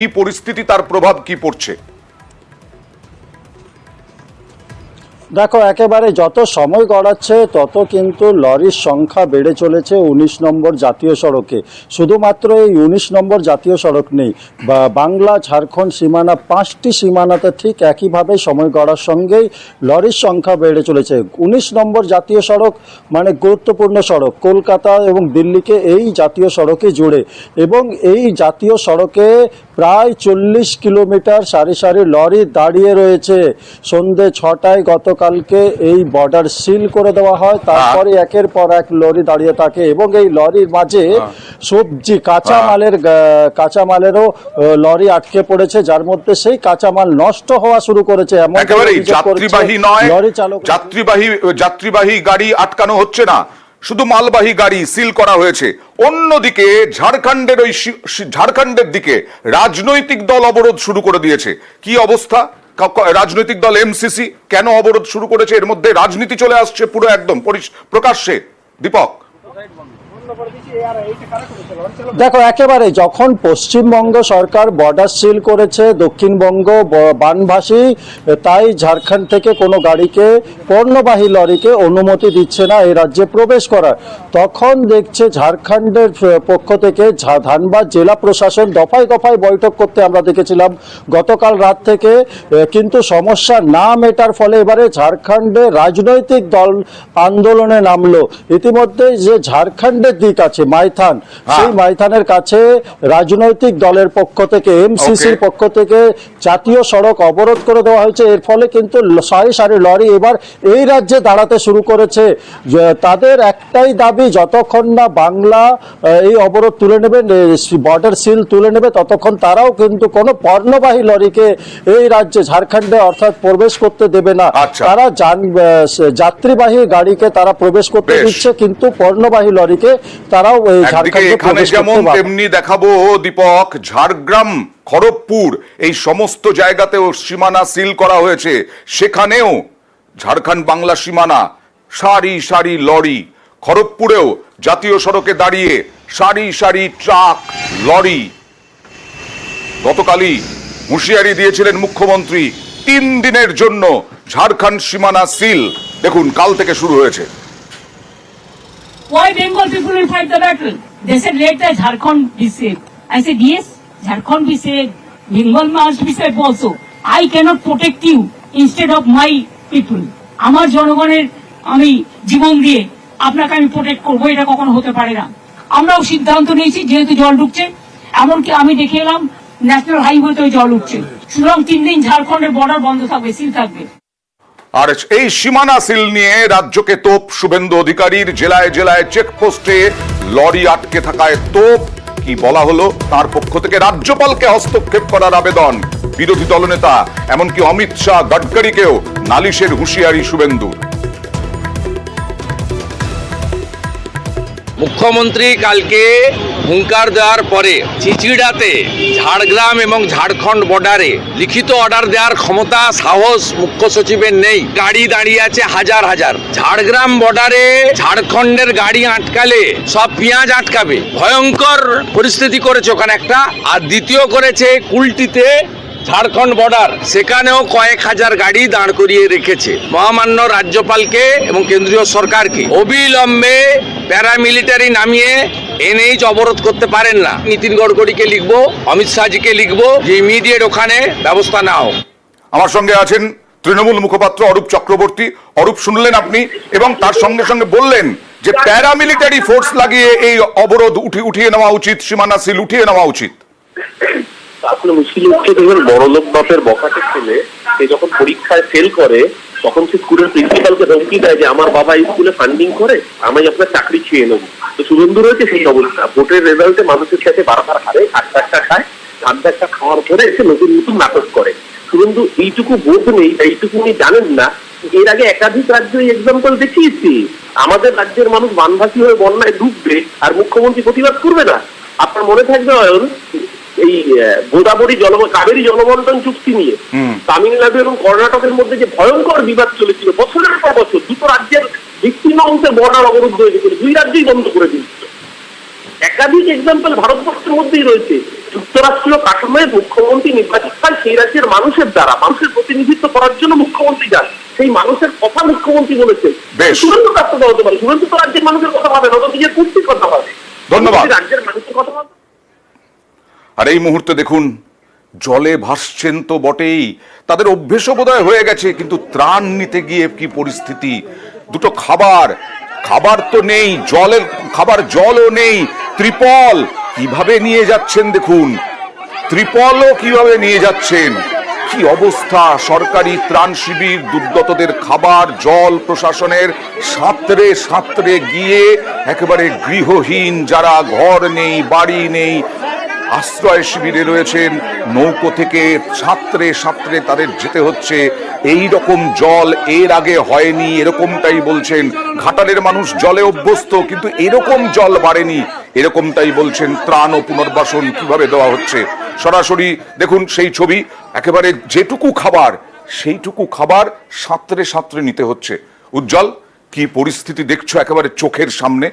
কি পরিস্থিতি, তার প্রভাব কি পড়ছে? দেখো, একেবারে যত সময় গড়াচ্ছে তত কিন্তু লরির সংখ্যা বেড়ে চলেছে ১৯ নম্বর জাতীয় সড়কে। শুধুমাত্র এই ১৯ নম্বর জাতীয় সড়ক নেই, বাংলা ঝাড়খণ্ড সীমানা ৫টি সীমানাতে ঠিক একইভাবে সময় গড়ার সঙ্গেই লরির সংখ্যা বেড়ে চলেছে। ১৯ নম্বর জাতীয় সড়ক মানে গুরুত্বপূর্ণ সড়ক, কলকাতা এবং দিল্লিকে এই জাতীয় সড়কে জুড়ে, এবং এই জাতীয় সড়কে প্রায় ৪০ কিলোমিটার সারি সারি লরি দাঁড়িয়ে রয়েছে। সন্ধ্যে ৬টায় গতকালকে এই বর্ডার সিল করে দেওয়া হয়, তারপরে একের পর এক লরি দাঁড়িয়ে থাকে এবং এই লরির মাঝে সবজি কাঁচামালেরও লরি আটকে পড়েছে, যার মধ্যে সেই কাঁচামাল নষ্ট হওয়া শুরু করেছে। এমন যাত্রীবাহী নয়, লরি চালক যাত্রীবাহী গাড়ি আটকানো হচ্ছে না, শুধু মালবাহী গাড়ি সিল করা হয়েছে। অন্যদিকে ঝাড়খণ্ডের দিকে রাজনৈতিক দল অবরোধ শুরু করে দিয়েছে। কি অবস্থা? রাজনৈতিক দল এমসিসি কেন অবরোধ শুরু করেছে? এর মধ্যে রাজনীতি চলে আসছে পুরো একদম প্রকাশ্যে। দীপক, দেখো, একেবারে যখন পশ্চিমবঙ্গ সরকার বর্ডার সিল করেছে দক্ষিণবঙ্গ বানভাসী, তাই ঝাড়খণ্ড থেকে কোনো গাড়িকে, পণ্যবাহী লরিকে অনুমতি দিচ্ছে না এই রাজ্যে প্রবেশ করার। তখন দেখছে ঝাড়খণ্ডের পক্ষ থেকে ধানবাদ জেলা প্রশাসন দফায় দফায় বৈঠক করতে আমরা দেখেছিলাম গতকাল রাত থেকে, কিন্তু সমস্যা না মেটার ফলে এবারে ঝাড়খণ্ডে রাজনৈতিক দল আন্দোলনে নামলো। ইতিমধ্যে যে ঝাড়খণ্ডের দিক আছে মাইথান, সেই মাইথানের কাছে রাজনৈতিক দলের পক্ষ থেকে, এমসিসির পক্ষ থেকে জাতীয় সড়ক অবরোধ করে দেওয়া হয়েছে। এর ফলে কিন্তু সারি সারি লরি এবার এই রাজ্যে দাঁড়াতে শুরু করেছে। তাদের একটাই দাবি, যতক্ষণ না বাংলা এই অবরোধ তুলে নেবে, বর্ডার সিল তুলে নেবে, ততক্ষণ তারাও কিন্তু কোনো পণ্যবাহী লরিকে এই রাজ্যে ঝাড়খণ্ডে অর্থাৎ প্রবেশ করতে দেবে না। তারা যাত্রীবাহী গাড়িকে তারা প্রবেশ করতে দিচ্ছে, কিন্তু পণ্যবাহী লরিকে তারাও এই ঝাড়খণ্ডে প্রবেশ করতে যেমন তেমনি দেখাবো দীপক, ঝাড়গ্রাম, খড়গপুর এই সমস্ত জায়গাতেও সীমানা সিল করা হয়েছে। সেখানেও ঝাড়খণ্ড বাংলা সীমানা, সারি সারি লরি। খড়গপুরেও জাতীয় সড়কে দাঁড়িয়ে সারি সারি ট্রাক, লরি। গতকালই হুঁশিয়ারি দিয়েছিলেন মুখ্যমন্ত্রী, ৩ দিনের জন্য ঝাড়খণ্ড সীমানা সিল। দেখুন, কাল থেকে শুরু হয়েছে। Why Bengal people will fight the battle? They said let the Jharkhand be safe. I said yes, Jharkhand be safe. Bengal must be safe also. I cannot protect you instead of my people. আমার জনগণের আমি জীবন দিয়ে আপনাকে আমি protect করবো, এটা কখনো হতে পারে না। আমরাও সিদ্ধান্ত নিয়েছি, যেহেতু জল ঢুকছে, এমনকি আমি দেখে এলাম ন্যাশনাল হাইওয়েতেও জল উঠছে, সুতরাং 3 দিন ঝাড়খণ্ডের বর্ডার বন্ধ থাকবে, সিল থাকবে। আর এই সীমানা সিল নিয়ে রাজ্যকে তোপ শুভেন্দু অধিকারীর। জেলায় জেলায় চেকপোস্টে লরি আটকে থাকায় তোপ। কি বলা হলো? তার পক্ষ থেকে রাজ্যপালকে হস্তক্ষেপ করার আবেদন বিরোধী দলনেতা, এমনকি অমিত শাহ, গডকারিকেও নালিশের হুঁশিয়ারি শুভেন্দু। মুখ্যমন্ত্রী কালকে হুঙ্কার দেওয়ার পরে চিচিড়াতে ঝাড়গ্রাম এবং ঝাড়খণ্ড বর্ডারে লিখিত অর্ডার দেওয়ার ক্ষমতা, সাহস মুখ্য সচিবের নেই। গাড়ি দাঁড়িয়ে আছে হাজার হাজার। ঝাড়গ্রাম বর্ডারে ঝাড়খণ্ডের গাড়ি আটকালে সব পেঁয়াজ আটকাবে, ভয়ঙ্কর পরিস্থিতি করেছে ওখানে একটা। আর দ্বিতীয় করেছে কুলটিতে ঝাড়খণ্ড বর্ডার, সেখানেও কয়েক হাজার গাড়ি দাঁড় করিয়ে রেখেছে। মহামান্য রাজ্যপালকে এবং কেন্দ্রীয় সরকারকে অবিলম্বে প্যারামিলিটারি নামিয়ে এনএইচ অবরোধ করতে পারেন না। নীতিন গডকরিকে লিখবো, অমিত শাহজিকে লিখবো যে ইমিডিয়েট ওখানে ব্যবস্থা নাও। আমার সঙ্গে আছেন তৃণমূল মুখপাত্র অরূপ চক্রবর্তী। অরূপ, শুনলেন আপনি, এবং তার সঙ্গে সঙ্গে বললেন যে প্যারামিলিটারি ফোর্স লাগিয়ে এই অবরোধ উঠিয়ে নেওয়া উচিত, সীমানা সিল উঠিয়ে নেওয়া উচিত। আসলে মুশকিল হচ্ছে, দেখবেন বড়লোক বাপের বকাটে ছেলে সে যখন পরীক্ষায় ফেল করে, তখন সে স্কুলের প্রিন্সিপালকে ধমকি দেয় যে আমার বাবা এই স্কুলে ফান্ডিং করে, আমি আপনার চাকরি খেয়ে নেবো। তো শুভেন্দু রয়েছে সেই অবস্থা। ভোটের রেজাল্টে মানুষের সাথে বারবার হারে, ধাক্কা খায়, ধাক্কা খাওয়ার পরে এসে নতুন নতুন নাটক করে। শুভেন্দু এইটুকু বোধ নেই, এইটুকু উনি জানেন না। এর আগে একাধিক রাজ্য এক্সাম্পল দেখিয়েছি, আমাদের রাজ্যের মানুষ বানভাসী হয়ে বন্যায় ডুববে আর মুখ্যমন্ত্রী প্রতিবাদ করবে না। আপনার মনে থাকবে এই গোদাবরী কাবেরী জলবন্টন চুক্তি নিয়ে তামিলনাড়ু এবং কর্ণাটকের মধ্যে যে ভয়ঙ্কর বিবাদ চলেছিল, বছরের পর বছর দুটো রাজ্যের বিচ্ছিন্ন অংশের বর্ডার অবরুদ্ধ হয়ে গেছিল, 2 রাজ্যই বন্ধ করে দিয়েছিল। একাধিক এক্সাম্পল ভারতবর্ষের মধ্যেই রয়েছে। যুক্তরাষ্ট্রীয় কাঠামোয় মুখ্যমন্ত্রী নির্বাচিত হয় সেই রাজ্যের মানুষের দ্বারা, মানুষের প্রতিনিধিত্ব করার জন্য মুখ্যমন্ত্রী যান, সেই মানুষের কথা মুখ্যমন্ত্রী বলেছেন। শুভেন্দু কার কথা হতে পারে? শুভেন্দু তো রাজ্যের মানুষের কথা ভাবে না, তো নিজের কুর্তির কথা ভাবে। ধন্যবাদ। রাজ্যের মানুষের কথা ভাবে। আর এই মুহূর্তে দেখুন, জলে ভাসছেন তো বটেই, তাদের অভ্যেসও বোধহয় হয়ে গেছে, কিন্তু ত্রাণ নিতে গিয়ে কি পরিস্থিতি। দুটো খাবার তো নেই, জলও নেই, ত্রিপল কিভাবে নিয়ে যাচ্ছেন দেখুন, ত্রিপলও কিভাবে নিয়ে যাচ্ছেন, কি অবস্থা। সরকারি ত্রাণ শিবির, দুর্গতদের খাবার, জল, প্রশাসনের সাঁতরে গিয়ে একেবারে গৃহহীন যারা, ঘর নেই, বাড়ি নেই, আশ্রয় শিবিরে রয়েছেন, নৌকো থেকে সাঁতরে তাদের যেতে হচ্ছে। এই রকম জল এর আগে হয়নি, এরকমটাই বলছেন। ঘাটালের মানুষ জলে অভ্যস্ত, কিন্তু এরকম জল বাড়েনি, এরকমটাই বলছেন। ত্রাণ ও পুনর্বাসন কিভাবে দেওয়া হচ্ছে সরাসরি দেখুন সেই ছবি। একেবারে যেটুকু খাবার সেইটুকু খাবার সাঁতরে নিতে হচ্ছে। উজ্জ্বল, কি পরিস্থিতি দেখছো একেবারে চোখের সামনে?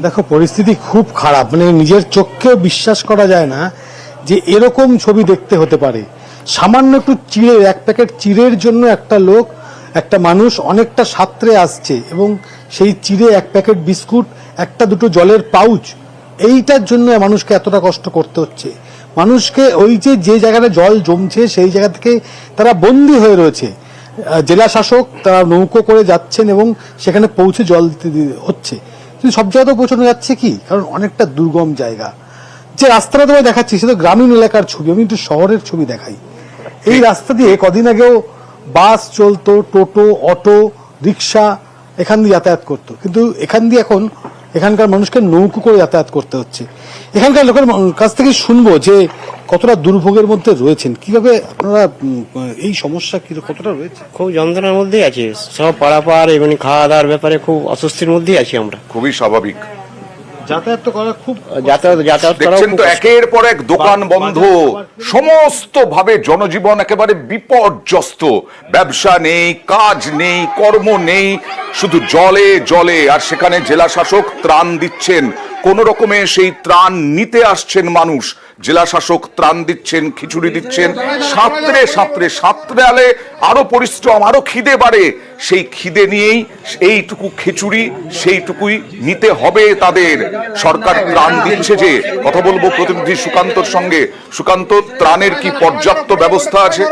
দেখো, পরিস্থিতি খুব খারাপ, মানে নিজের চোখকেও বিশ্বাস করা যায় না যে এরকম ছবি দেখতে হতে পারে। সামান্য একটু এক প্যাকেট চিড়ের জন্য একটা মানুষ অনেকটা সাঁতরে আসছে, এবং সেই চিড়ে, এক প্যাকেট বিস্কুট, একটা দুটো জলের পাউচ, এইটার জন্য মানুষকে এতটা কষ্ট করতে হচ্ছে। মানুষকে ওই যে জায়গাটা জল জমছে সেই জায়গা থেকে তারা বন্দী হয়ে রয়েছে। জেলা শাসক তারা নৌকো করে যাচ্ছেন এবং সেখানে পৌঁছে জল দিতে হচ্ছে। কিন্তু সব জায়গাতেও পৌঁছানো যাচ্ছে কি, কারণ অনেকটা দুর্গম জায়গা। যে রাস্তাটা তোমায় দেখাচ্ছি সেটা গ্রামীণ এলাকার ছবি, আমি একটু শহরের ছবি দেখাই। এই রাস্তা দিয়ে কদিন আগেও বাস চলতো, টোটো, অটো, রিক্সা এখান দিয়ে যাতায়াত করতো, কিন্তু এখান দিয়ে এখন এখানকার মানুষকে নৌকো করে যাতায়াত করতে হচ্ছে। এখানকার লোকের কাছ থেকে শুনবো যে কতটা দুর্ভোগের মধ্যে রয়েছেন, কিভাবে আপনারা এই সমস্যা কতটা রয়েছে। খুব যন্ত্রণার মধ্যেই আছি, সব পাড়াপাড় এবং খাওয়া দাওয়ার ব্যাপারে খুব অস্বস্তির মধ্যেই আছি আমরা। খুবই স্বাভাবিক। যাতায়াত করা খুব যাতায়াত দেখছেন তো, একের পর এক দোকান বন্ধ, সমস্ত ভাবে জনজীবন একেবারে বিপর্যস্ত। ব্যবসা নেই, কাজ নেই, কর্ম নেই, শুধু জলে। আর সেখানে জেলা শাসক ত্রাণ দিচ্ছেন, কোন রকমে সেই ত্রাণ নিতে আসছেন মানুষ। জেলা শাসক ত্রাণ দিচ্ছেন, খিচুড়ি দিচ্ছেন, সাঁতরে আলে আরো পরিশ্রম, আরো খিদে বাড়ে। সেই খিদে নিয়েই এইটুকু খিচুড়ি সেইটুকুই নিতে হবে তাদের। সরকার ত্রাণ দিচ্ছে যে, কথা বলবো প্রতিনিধি সুকান্তর সঙ্গে। সুকান্ত, ত্রাণের কি পর্যাপ্ত ব্যবস্থা আছে?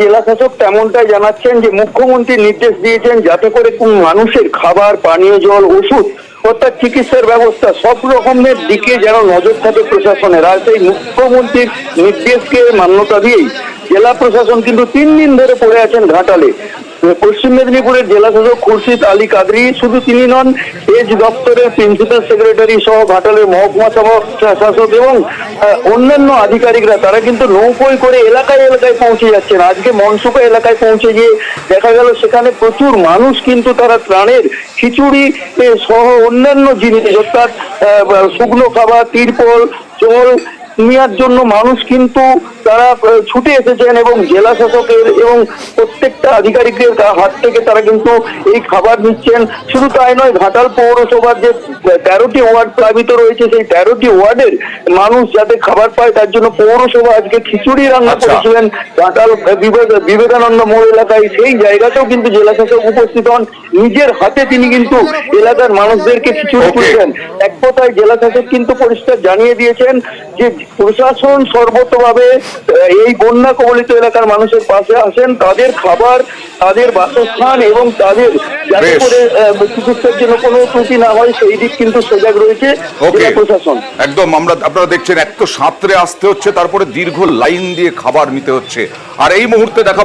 জেলা শাসক তেমনটাই জানাচ্ছেন যে মুখ্যমন্ত্রী নির্দেশ দিয়েছেন যাতে করে কোন মানুষের খাবার, পানীয় জল, ওষুধ অর্থাৎ চিকিৎসার ব্যবস্থা সব রকমের দিকে যেন নজর থাকে প্রশাসনের। আর সেই মুখ্যমন্ত্রীর নির্দেশকে মান্যতা দিয়েই জেলা প্রশাসন কিন্তু 3 দিন ধরে পড়ে আছেন ঘাটালে। পশ্চিম মেদিনীপুরের জেলা শাসক খুরশিদ আলী কাদরি শুধু তিনি নন, এজ দপ্তরের প্রিন্সিপাল সেক্রেটারি সহ ঘাটালের মহকুমা শাসক এবং অন্যান্য আধিকারিকরা তারা কিন্তু নৌকোয় করে এলাকায় পৌঁছে যাচ্ছেন। আজকে মনসুকা এলাকায় পৌঁছে গিয়ে দেখা গেল সেখানে প্রচুর মানুষ কিন্তু তারা ত্রাণের খিচুড়ি সহ অন্যান্য জিনিস অর্থাৎ শুকনো খাবার, তিরপল, জল নেওয়ার জন্য মানুষ কিন্তু তারা ছুটে এসেছেন এবং জেলা শাসকের এবং প্রত্যেকটা আধিকারিকের হাত থেকে তারা কিন্তু এই খাবার নিচ্ছেন। শুধু তাই নয়, ঘাটাল পৌরসভার যে 13টি ওয়ার্ড প্লাবিত রয়েছে সেই 13টি ওয়ার্ডের মানুষ যাতে খাবার পায় তার জন্য পৌরসভা আজকে খিচুড়ি রান্না করেছিলেন ঘাটাল বিবেকানন্দ মোড় এলাকায়। সেই জায়গাতেও কিন্তু জেলা শাসক উপস্থিত হন, নিজের হাতে তিনি কিন্তু এলাকার মানুষদেরকে খিচুড়ি তুলছেন। এক কথায় জেলা শাসক কিন্তু পরিষ্কার জানিয়ে দিয়েছেন যে প্রশাসন সর্বতভাবে এই বন্যা কবলিত এলাকার মানুষের পাশে আসেন, তাদের খাবার, তাদের বাসস্থান এবং তাদের যাতে করে চিকিৎসার জন্য কোনো ত্রুটি না হয় সেই দিক কিন্তু সজাগ রয়েছে প্রশাসন। একদম, আপনারা দেখছেন, এক তো সাঁতরে আসতে হচ্ছে, তারপরে দীর্ঘ লাইন দিয়ে খাবার নিতে হচ্ছে। আর এই মুহূর্তে দেখা